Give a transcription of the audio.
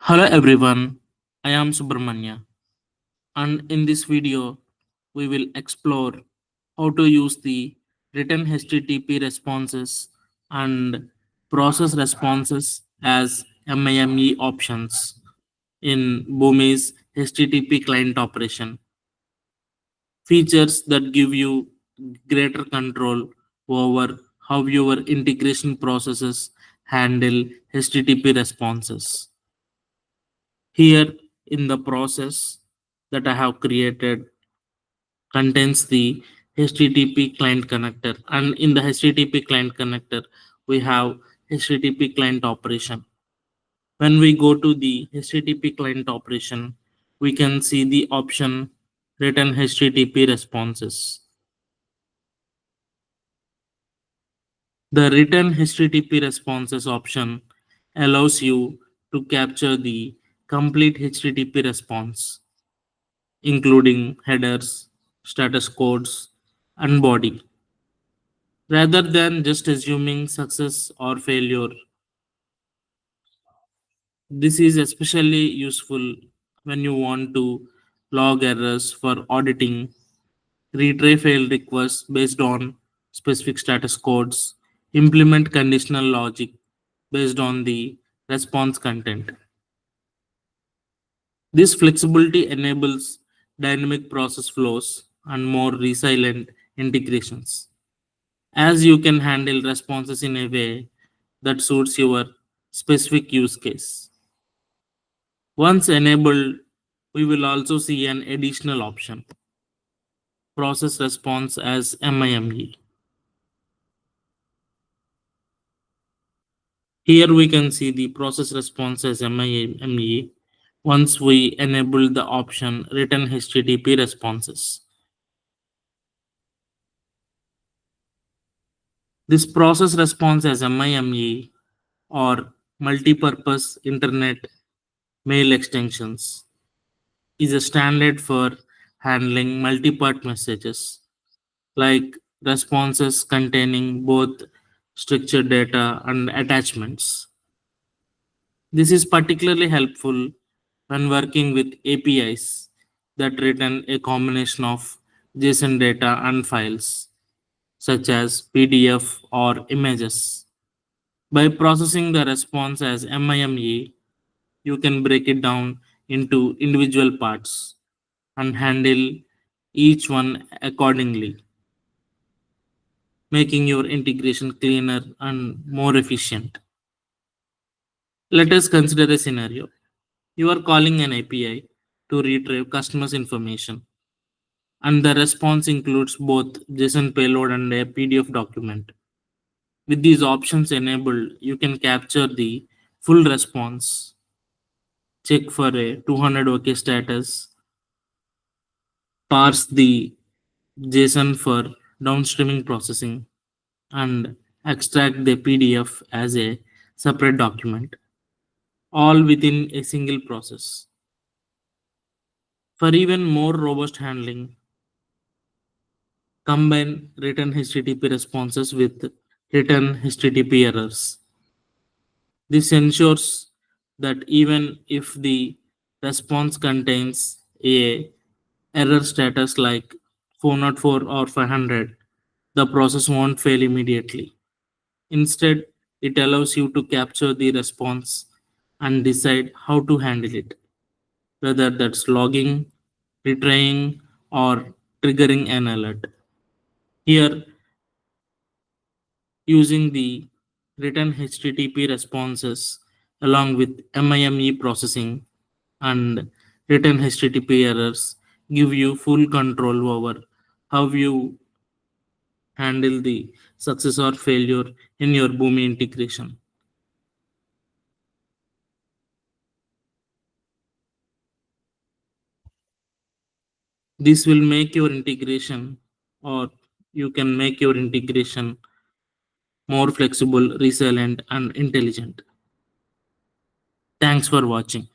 Hello everyone, I am Subramanya, and in this video we will explore how to use the written HTTP responses and process responses as MIME options in Boomi's HTTP client operation. Features that give you greater control over how your integration processes handle HTTP responses. Here in the process that I have created contains the HTTP client connector, and in the HTTP client connector we have HTTP client operation. When we go to the HTTP client operation, we can see the option written HTTP responses. The written HTTP responses option allows you to capture the complete HTTP response, including headers, status codes, and body, rather than just assuming success or failure. This is especially useful when you want to log errors for auditing, retry failed requests based on specific status codes, implement conditional logic based on the response content. This flexibility enables dynamic process flows and more resilient integrations, as you can handle responses in a way that suits your specific use case. Once enabled, we will also see an additional option, process response as MIME. Here we can see the process response as MIME once we enable the option written HTTP responses. This process response as MIME or multipurpose internet mail extensions is a standard for handling multipart messages like responses containing both structured data and attachments. This is particularly helpful when working with APIs that return a combination of JSON data and files, such as PDF or images. By processing the response as MIME, you can break it down into individual parts and handle each one accordingly, making your integration cleaner and more efficient. Let us consider a scenario. You are calling an API to retrieve customers' information, and the response includes both JSON payload and a PDF document. With these options enabled, you can capture the full response, check for a 200 OK status, parse the JSON for downstreaming processing, and extract the PDF as a separate document, all within a single process. For even more robust handling, combine written HTTP responses with written HTTP errors. This ensures that even if the response contains a error status like 404 or 500, the process won't fail immediately. Instead, it allows you to capture the response and decide how to handle it, whether that's logging, retrying, or triggering an alert. Here, using the written HTTP responses along with MIME processing and written HTTP errors give you full control over how you handle the success or failure in your Boomi integration. This will make your integration, or you can make your integration more flexible, resilient, and intelligent. Thanks for watching.